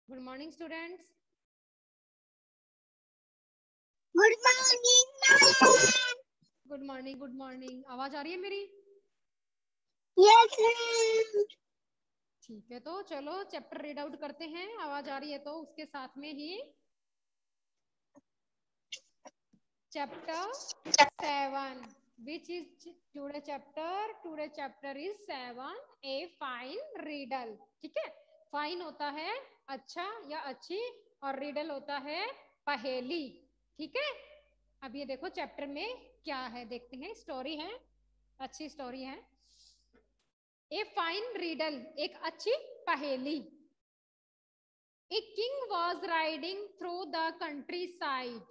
Good morning students. Good morning. Good morning, good morning. आवाज आ रही है मेरी? यस। ठीक है, तो चलो चैप्टर रीड आउट करते हैं। आवाज आ रही है तो उसके साथ में ही chapter 7 which is today chapter is 7 a fine riddle. ठीक है, फाइन होता है अच्छा या अच्छी, और रीडल होता है पहेली। ठीक है, अब ये देखो चैप्टर में क्या है, देखते हैं। स्टोरी है, अच्छी स्टोरी है। ए फाइन रीडल, एक अच्छी पहेली। A king was riding through the country side.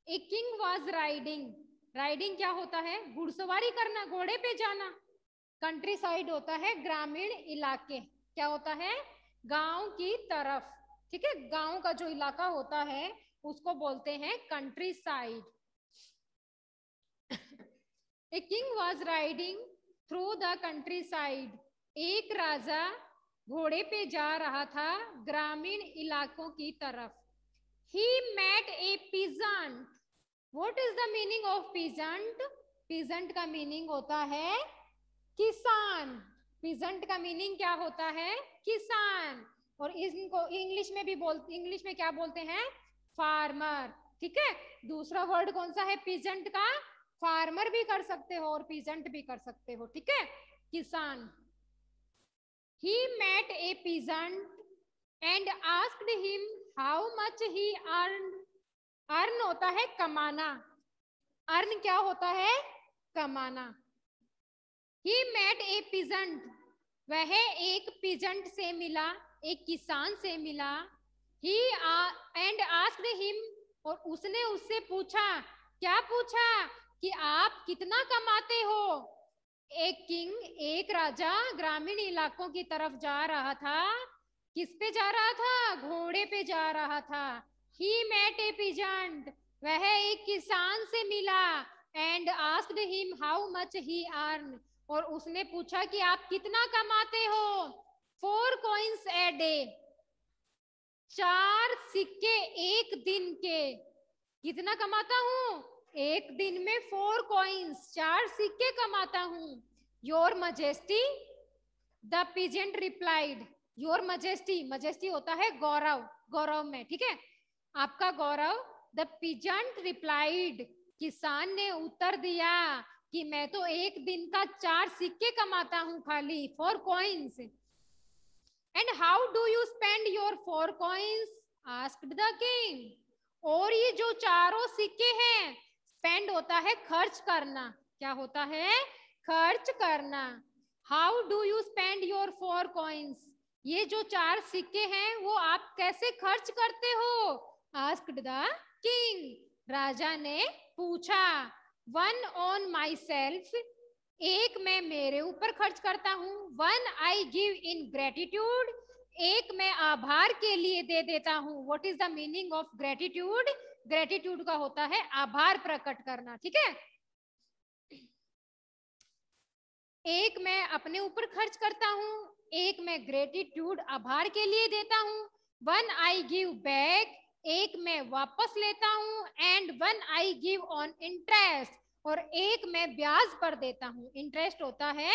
A king was riding, riding क्या होता है? घुड़सवारी करना, घोड़े पे जाना। कंट्री साइड होता है ग्रामीण इलाके। क्या होता है? गांव की तरफ। ठीक है, गांव का जो इलाका होता है उसको बोलते हैं country side. A king was riding through the country side. एक राजा घोड़े पे जा रहा था ग्रामीण इलाकों की तरफ। He met a peasant. What is the meaning of peasant? Peasant का मीनिंग होता है किसान। peasant का मीनिंग क्या होता है? किसान। और इनको इंग्लिश में भी इंग्लिश में क्या बोलते हैं? फार्मर। ठीक है, दूसरा वर्ड कौन सा है peasant का? फार्मर भी कर सकते हो और peasant भी कर सकते हो। ठीक है, किसान। He met a peasant and asked him how much he earned. Earn होता है कमाना। अर्न क्या होता है? कमाना। ही मेट ए पिजेंट, वह एक पिजेंट से मिला, एक किसान से मिला। ही एंड आस्क्ड हिम, और उसने उससे पूछा। क्या पूछा? कि आप कितना कमाते हो? एक किंग, एक राजा ग्रामीण इलाकों की तरफ जा रहा था। किस पे जा रहा था? घोड़े पे जा रहा था। ही मेट ए पिजेंट, वह एक किसान से मिला। And asked him how much he earn, और उसने पूछा कि आप कितना कमाते हो? 4 coins a day, 4 सिक्के एक दिन के। कितना कमाता हूँ? एक दिन में 4 coins, 4 सिक्के कमाता हूँ। Your majesty, the peasant replied. Your majesty, majesty होता है गौरव, गौरव में। ठीक है, आपका गौरव। द पिजेंट रिप्लाइड, किसान ने उत्तर दिया कि मैं तो एक दिन का 4 सिक्के कमाता हूँ खाली, 4 coins। And how do you spend your 4 coins? Asked the king. और ये जो चारों सिक्के हैं, स्पेंड होता है खर्च करना। क्या होता है? खर्च करना। How do you spend your 4 coins? ये जो 4 सिक्के हैं वो आप कैसे खर्च करते हो? आस्क्ड द किंग, राजा ने पूछा। 1 on myself, एक मैं मेरे ऊपर खर्च करता हूँ। 1 I give in gratitude, एक मैं आभार के लिए दे देता हूँ। What is the meaning of gratitude? Gratitude का होता है आभार प्रकट करना। ठीक है, एक मैं अपने ऊपर खर्च करता हूँ, एक मैं ग्रेटिट्यूड आभार के लिए देता हूँ। 1 I give back, एक मैं वापस लेता हूँ। And 1 I give on interest, और एक मैं ब्याज पर देता हूँ। इंटरेस्ट होता है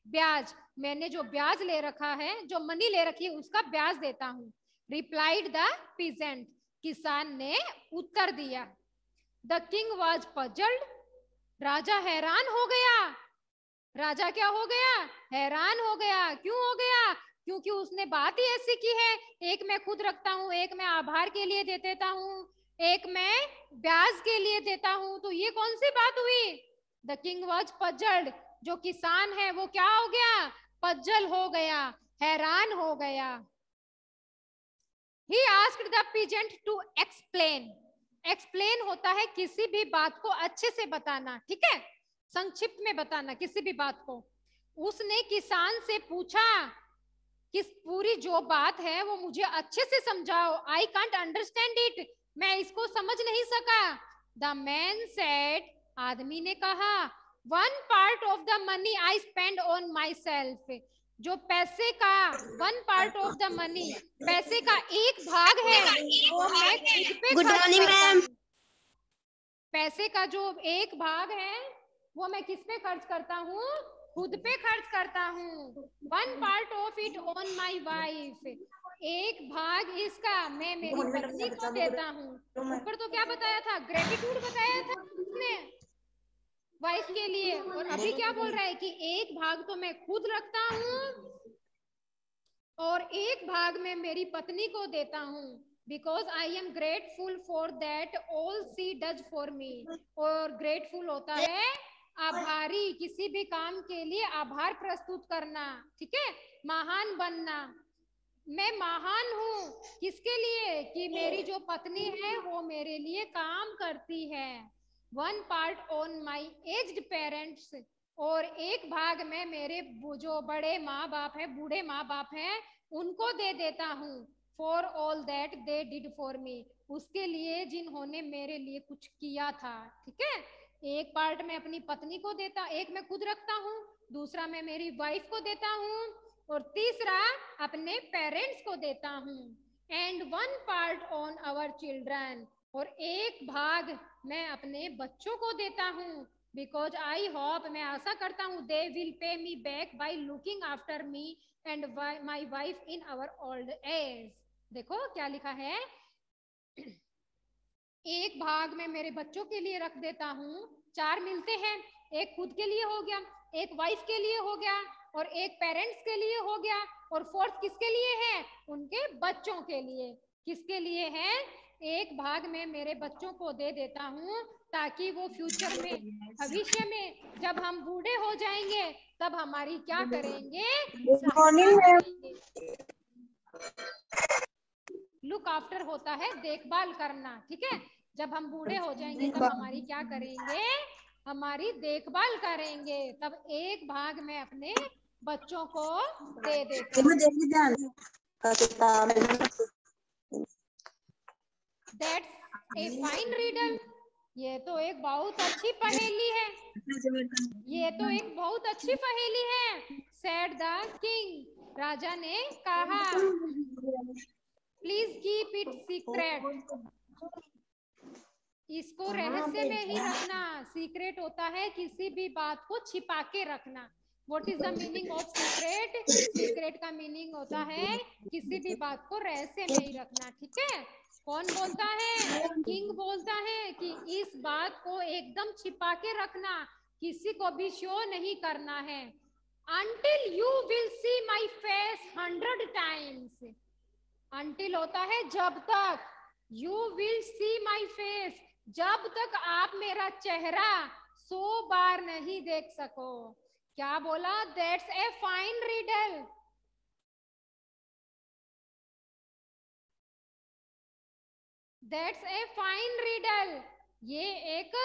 ब्याज, मैंने जो ब्याज ले रखा है, जो मनी ले रखी है, उसका ब्याज देता हूँ। रिप्लाइड द पीजेंट, किसान ने उत्तर दिया। द किंग वॉज पजल्ड, राजा हैरान हो गया। राजा क्या हो गया? हैरान हो गया। क्यों हो गया? क्योंकि उसने बात ही ऐसी की है, एक मैं खुद रखता हूँ, एक मैं आभार के लिए दे देता हूँ, एक मैं ब्याज के लिए देता हूँ। तो ये कौन सी बात हुई? द किंग वॉज पजल्ड, जो किसान है वो क्या हो गया? पजल हो गया, हैरान हो गया। He asked the peasant to explain. Explain होता है किसी भी बात को अच्छे से बताना। ठीक है, संक्षिप्त में बताना किसी भी बात को। उसने किसान से पूछा कि पूरी जो बात है वो मुझे अच्छे से समझाओ। आई कांट अंडरस्टैंड इट, मैं इसको समझ नहीं सका। द मैन सेड, आदमी ने कहा, 1 part of the money I spend on myself, जो पैसे का 1 पार्ट ऑफ द मनी, पैसे का एक भाग है वो मैं खुद पे खर्च करता हूँ। पैसे का जो एक भाग है वो मैं किस पे खर्च करता हूँ? खुद पे खर्च करता हूँ। 1 part of it on my wife, एक भाग इसका मैं मेरी पत्नी को देता हूँ। ऊपर तो क्या बताया था? ग्रेटिट्यूड बताया था उसने वाइफ के लिए, और अभी क्या बोल रहा है कि एक भाग तो मैं खुद रखता हूँ और एक भाग में मेरी पत्नी को देता हूँ। Because I am grateful for that all she does for me. और ग्रेटफुल होता है आभारी, किसी भी काम के लिए आभार प्रस्तुत करना, ठीक है, महान बनना। मैं महान हूँ किसके लिए? कि मेरी जो पत्नी है वो मेरे लिए काम करती है। 1 part on my aged parents, और एक भाग में मेरे जो बड़े माँ बाप है, बूढ़े माँ बाप हैं, उनको दे देता हूँ। For all that they did for me, उसके लिए जिन्होंने मेरे लिए कुछ किया था, ठीक है। एक पार्ट मैं अपनी पत्नी को देता, एक मैं खुद रखता हूँ, दूसरा मैं मेरी वाइफ को देता हूँ, और तीसरा अपने पेरेंट्स को देता हूँ। And 1 part on our children, और एक भाग मैं अपने बच्चों को देता हूँ। बिकॉज आई होप, मैं आशा करता हूँ, they will pay me back by looking after me and my wife in our old age. देखो क्या लिखा है, एक भाग मैं मेरे बच्चों के लिए रख देता हूँ, 4 मिलते हैं, एक खुद के लिए हो गया, एक वाइफ के लिए हो गया, और एक पेरेंट्स के लिए हो गया, और 4th किसके लिए है? उनके बच्चों के लिए। किसके लिए है? एक भाग में मेरे बच्चों को दे देता हूँ ताकि वो फ्यूचर में, भविष्य में जब हम बूढ़े हो जाएंगे तब हमारी क्या करेंगे? सहायता करेंगे। लुक आफ्टर होता है देखभाल करना, ठीक है। जब हम बूढ़े हो जाएंगे तब हमारी क्या करेंगे? हमारी देखभाल करेंगे। तब एक भाग में अपने बच्चों को दे देता हूँ। That's a fine riddle. ये तो एक बहुत अच्छी पहेली है, ये तो एक बहुत अच्छी पहेली है। Said the king, राजा ने कहा, प्लीज कीप इट सीक्रेट, इसको रहस्य में ही रखना। सीक्रेट होता है किसी भी बात को छिपा के रखना। What is the meaning of secret? Secret का मीनिंग होता है किसी भी बात को रहस्य में ही रखना, ठीक है। कौन बोलता है? किंग बोलता है कि इस बात को एकदम छिपा के रखना, किसी को भी शो नहीं करना है। Until you will see my face 100 times, until होता है जब तक, you will see my face, जब तक आप मेरा चेहरा 100 बार नहीं देख सको। क्या बोला? That's a fine riddle. That's a fine riddle. ये एक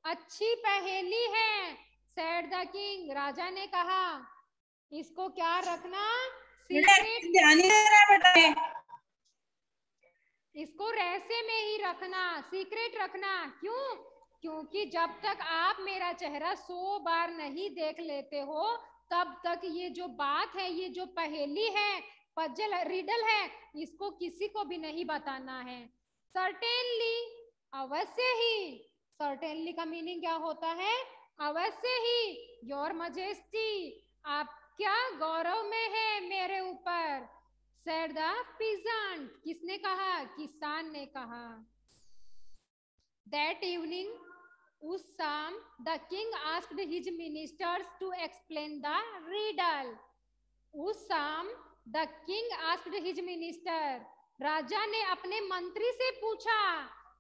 अच्छी पहेली है। Said the king, राजा ने कहा, इसको क्या रखना? सीक्रेट, ध्यान नहीं दे रहा बेटा, इसको रहस्य में ही रखना, सीक्रेट रखना। क्यों? क्योंकि जब तक आप मेरा चेहरा 100 बार नहीं देख लेते हो तब तक ये जो बात है, ये जो पहेली है, पजल रिडल है, इसको किसी को भी नहीं बताना है। सर्टेनली, अवश्य ही। सर्टेनली का मीनिंग क्या होता है? अवश्य ही। योर मजेस्टी, आप क्या गौरव में है मेरे ऊपर। Said the peasant, किसने कहा? किसान ने कहा। That evening, उस शाम, the king asked his ministers to explain the riddle. उस शाम the king asked his minister, राजा ने अपने मंत्री से पूछा।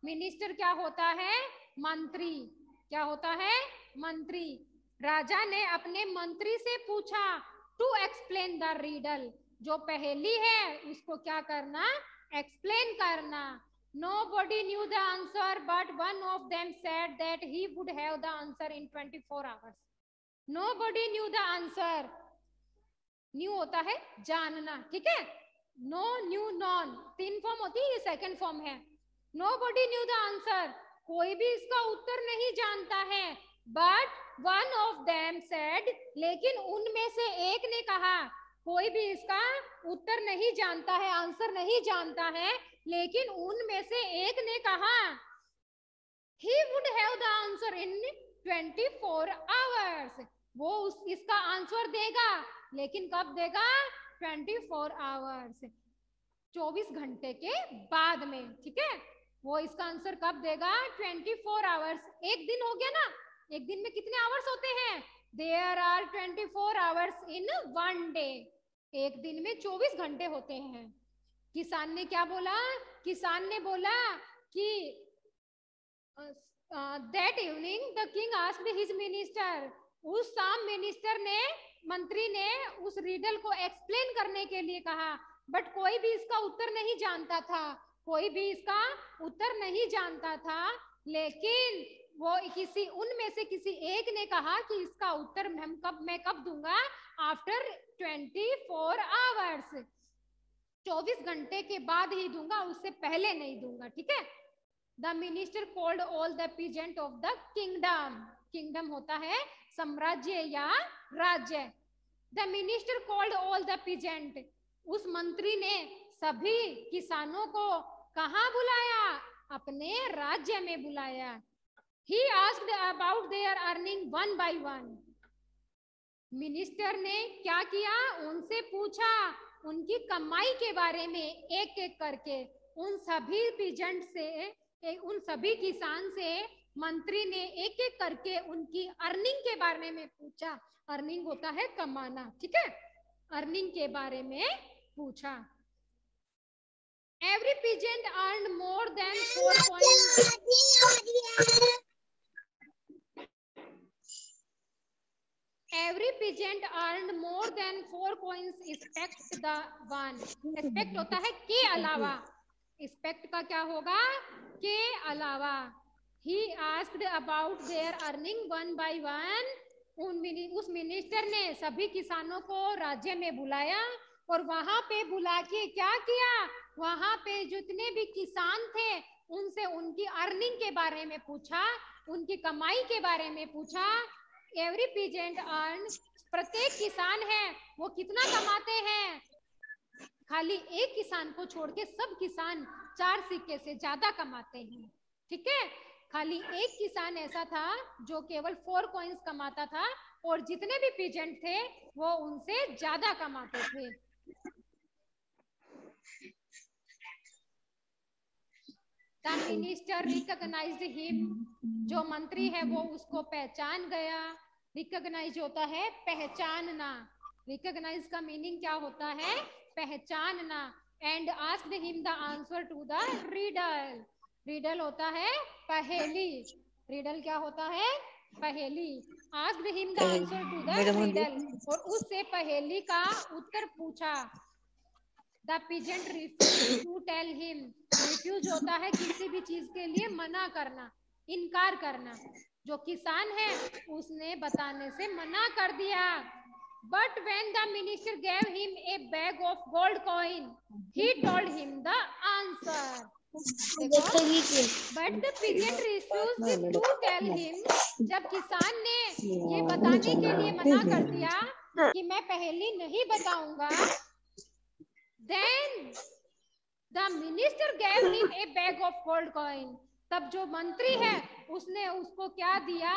मिनिस्टर क्या होता है? मंत्री। क्या होता है? मंत्री। राजा ने अपने मंत्री से पूछा टू एक्सप्लेन द रिडल, जो पहेली है उसको क्या करना? एक्सप्लेन करना। Nobody knew the answer, but one of them said that he would have the answer in 24 hours. Nobody knew the answer. New होता है जानना, ठीक है। नो, न्यू, नॉन, 3 फॉर्म होती है, ये 2nd फॉर्म है। Nobody knew the answer, कोई भी इसका उत्तर नहीं जानता है। But one of them said, लेकिन उनमें से एक ने कहा, कोई भी इसका उत्तर नहीं जानता है, आंसर नहीं जानता है, लेकिन उनमें से एक ने कहा he would have the answer in 24 hours. वो इसका आंसर देगा, लेकिन कब देगा? 24 hours, 24 घंटे के बाद में, ठीक है। वो इसका आंसर कब देगा? 24 आवर्स। एक दिन हो गया ना, एक दिन में कितने आवर्स होते हैं? There are 24 hours in one day. एक दिन में 24 घंटे होते हैं। किसान ने क्या बोला? किसान ने बोला कि that evening the king asked his minister. उस शाम मिनिस्टर ने, मंत्री ने उस रीडल को एक्सप्लेन करने के लिए कहा, बट कोई भी इसका उत्तर नहीं जानता था, कोई भी इसका उत्तर नहीं जानता था। लेकिन वो किसी उनमें से किसी एक ने कहा कि इसका उत्तर मैं कब दूंगा? आफ्टर 24 आवर्स, 24 घंटे के बाद ही दूंगा, उससे पहले नहीं दूंगा, ठीक है। The minister called all the peasant of the kingdom. Kingdom होता है साम्राज्य या राज्य। The minister called all the peasant. उस मंत्री ने सभी किसानों को कहाँ बुलाया? अपने राज्य में बुलाया। He asked about their earning one by one. Minister ने क्या किया? उनसे पूछा उनकी कमाई के बारे में, एक एक करके। उन सभी पीजेंट से, उन सभी किसान से मंत्री ने एक एक करके उनकी अर्निंग के बारे में पूछा। अर्निंग होता है कमाना, ठीक है। अर्निंग के बारे में पूछा। Every peasant earned more than 4 coins. Every peasant earned more than 4 coins except the one. Except होता है के अलावा। एक्सपेक्ट का क्या होगा? के अलावा। He asked about their earning one by one. उस मिनिस्टर ने सभी किसानों को राज्य में बुलाया और वहां पे बुला के क्या किया? वहां पे जितने भी किसान थे उनसे उनकी अर्निंग के बारे में पूछा, उनकी कमाई के बारे में पूछा। एवरी पीजेंट अर्न, प्रत्येक किसान है वो कितना कमाते हैं? खाली एक किसान को छोड़ के सब किसान 4 सिक्के से ज्यादा कमाते हैं, ठीक है। खाली एक किसान ऐसा था जो केवल 4 कॉइन्स कमाता था और जितने भी पीजेंट थे वो उनसे ज्यादा कमाते थे। The minister recognised him. जो मंत्री है वो उसको पहचान गया। रिकॉग्नाइज होता है पहचानना। रिकॉग्नाइज का मीनिंग क्या होता है? पहचानना। And asked him the answer to the riddle. Riddle होता है पहेली। रीडल क्या होता है? पहेली। Asked him the answer to the riddle, और उससे पहेली का उत्तर पूछा। The peasant refuse to tell him. Refuse होता है किसी भी चीज के लिए मना करना, इनकार करना। जो किसान है उसने बताने से मना कर दिया। But when the minister gave him a bag of gold coin, he told him the answer. देखो, but the peasant refused to tell him. जब किसान ने ये बताने के लिए मना कर दिया कि मैं पहेली नहीं बताऊंगा, then the minister gave him a bag of gold coin. तब जो मंत्री है उसने उसको क्या दिया?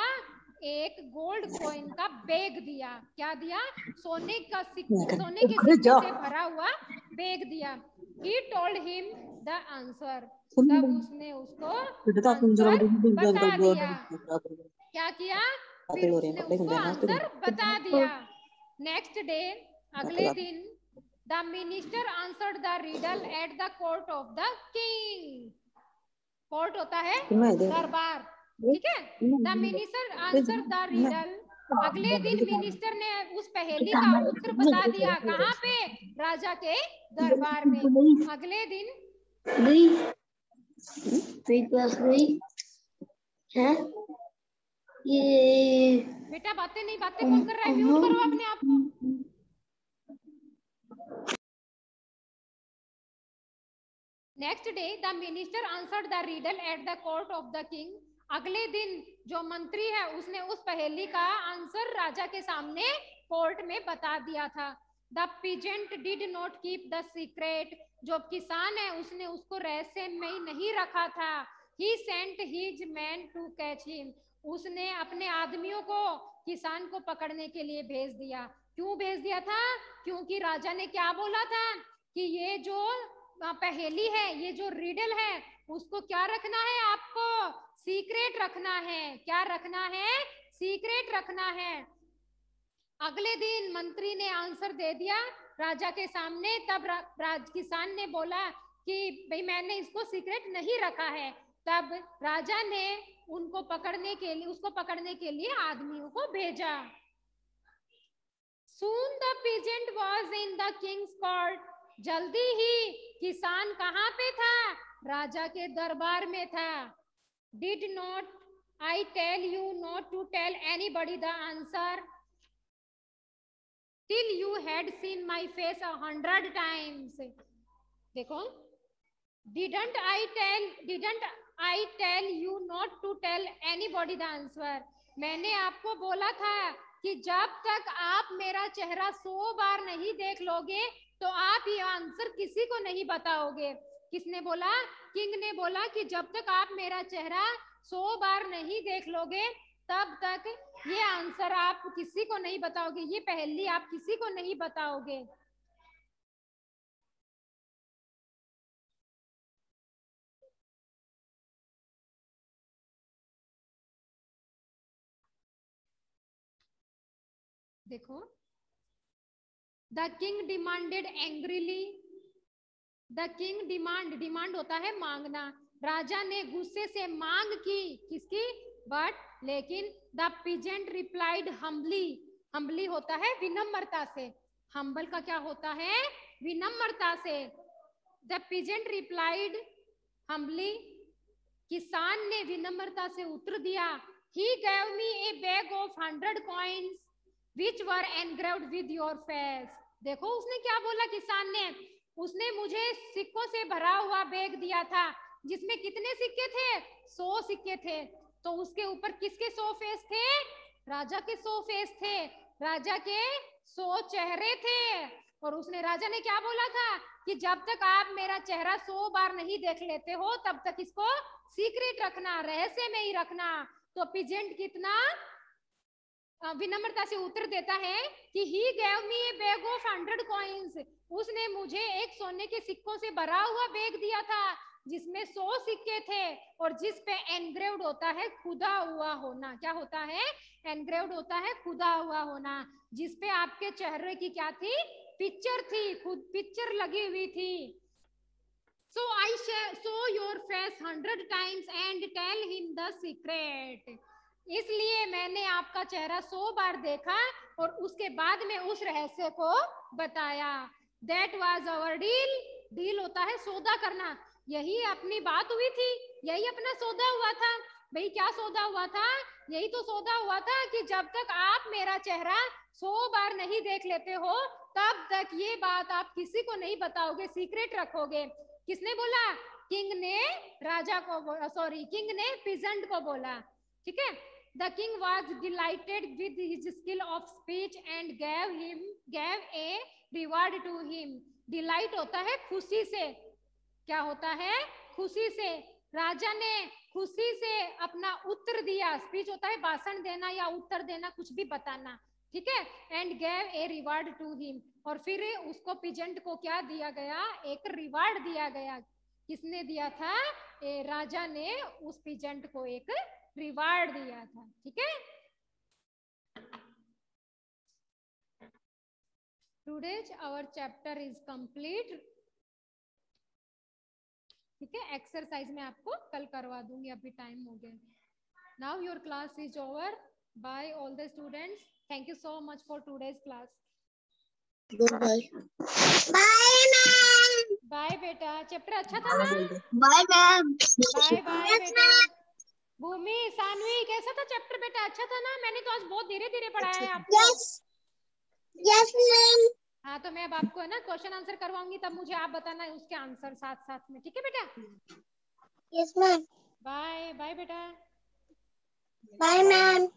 एक गोल्ड कॉइन का बैग दिया। क्या दिया? सोने का सोने के सिक्के से भरा हुआ बैग दिया। He told him the answer. तब उसने उसको आंसर बता दिया। क्या किया? फिर उसने उसको आंसर बता दिया। नेक्स्ट डे, अगले दिन, the minister answered the riddle at the court of the king. Court होता है दरबार, ठीक है। The minister answer the riddle. अगले दिन मिनिस्टर ने उस पहेली का उत्तर बता दिया। कहाँ पे? राजा के दरबार में। अगले दिन ये बेटा बातें कौन कर रहा है? म्यूट करो अपने आप को। Next day the minister answered the riddle at the court of the king. अगले दिन जो मंत्री है उसने उस पहेली का आंसर राजा के सामने कोर्ट में बता दिया था। The peasant did not keep the secret, जो किसान है उसने उसको रहस्य में नहीं रखा था। He sent his man to catch him, उसने अपने आदमियों को किसान को पकड़ने के लिए भेज दिया। क्यों भेज दिया था? क्योंकि राजा ने क्या बोला था कि ये जो पहेली है, ये जो रिडल है, उसको क्या रखना है आपको? सीक्रेट रखना है। क्या रखना है? सीक्रेट रखना है। अगले दिन मंत्री ने आंसर दे दिया राजा के सामने। तब किसान ने बोला कि भाई मैंने इसको सीक्रेट नहीं रखा है। तब राजा ने उनको पकड़ने के लिए, उसको पकड़ने के लिए आदमियों को भेजा। Soon the peasant was in the king's court, जल्दी ही किसान कहाँ पे था? राजा के दरबार में था। Did not I tell you not to tell anybody the answer till you had seen my face 100 times? देखो, didn't I tell you not to tell anybody the answer? मैंने आपको बोला था कि जब तक आप मेरा चेहरा 100 बार नहीं देख लोगे तो आप ये आंसर किसी को नहीं बताओगे। किसने बोला? किंग ने बोला कि जब तक आप मेरा चेहरा 100 बार नहीं देख लोगे तब तक ये आंसर आप किसी को नहीं बताओगे, ये पहेली आप किसी को नहीं बताओगे। देखो, the king demanded angrily, the king demand होता है मांगना। राजा ने गुस्से से मांग की, किसकी? बट लेकिन the peasant replied humbly, humbly होता है विनम्रता से। हम्बल का क्या होता है? विनम्रता से। द पीजेंट रिप्लाइड हम्बली, किसान ने विनम्रता से उत्तर दिया। He gave me a bag of 100 coins which were engraved with your face. देखो उसने क्या बोला किसान ने? उसने मुझे सिक्कों से भरा हुआ बैग दिया था जिसमें कितने सिक्के थे? 100 सिक्के थे। तो उसके ऊपर किसके 100 फेस थे? राजा के 100 फेस थे, राजा के 100 चेहरे थे। और उसने, राजा ने क्या बोला था कि जब तक आप मेरा चेहरा 100 बार नहीं देख लेते हो तब तक इसको सीक्रेट रखना, रहस्य में ही रखना। तो पीजेंट कितना विनम्रता से उत्तर देता है कि he gave me a bag of 100 coins, उसने मुझे एक सोने के सिक्कों से भरा हुआ बैग दिया था जिसमें 100 सिक्के थे और जिस पे एनग्रेव्ड होता है खुदा हुआ होना। क्या होता है? एनग्रेव्ड होता है खुदा हुआ होना, जिस पे आपके चेहरे की क्या थी? पिक्चर थी, खुद पिक्चर लगी हुई थी। So I shall show your face 100 times and tell him the secret. इसलिए मैंने आपका चेहरा 100 बार देखा और उसके बाद में उस रहस्य को बताया। That was our deal. Deal होता है सौदा करना। यही अपनी बात हुई थी, यही अपना सौदा हुआ था। भाई क्या सौदा हुआ था? यही तो सौदा हुआ था कि जब तक आप मेरा चेहरा 100 बार नहीं देख लेते हो तब तक ये बात आप किसी को नहीं बताओगे, सीक्रेट रखोगे। किसने बोला? किंग ने राजा को, सॉरी किंग ने पीजेंट को बोला। ठीक है। The king was delighted with his skill of speech and gave a reward to him. Delight होता है खुशी से। क्या होता है? खुशी से। राजा ने खुशी से अपना उत्तर दिया। स्पीच होता है भाषण देना या उत्तर देना, कुछ भी बताना। ठीक है। And gave a reward to him, और फिर उसको पीजेंट को क्या दिया गया? एक रिवार्ड दिया गया। किसने दिया था? राजा ने उस पीजेंट को एक रिवार्ड दिया था। ठीक है। Today's our chapter is complete. ठीक है। एक्सरसाइज में आपको कल करवा दूंगी, अभी टाइम हो गया। Now your class is over bye all the students. Thank you so much for today's class. Bye bye ma'am. Bye बेटा। चैप्टर अच्छा था ना? Bye ma'am. बाय बाय बेटा। भूमि, सानवी, कैसा था चैप्टर बेटा? अच्छा था ना? मैंने तो आज बहुत धीरे धीरे पढ़ाया है आपको। Yes yes ma'am. हाँ, तो मैं अब आपको है ना क्वेश्चन आंसर करवाऊंगी, तब मुझे आप बताना है उसके आंसर साथ साथ में। ठीक है बेटा? Yes ma'am. बाय बाय बेटा। Bye ma'am.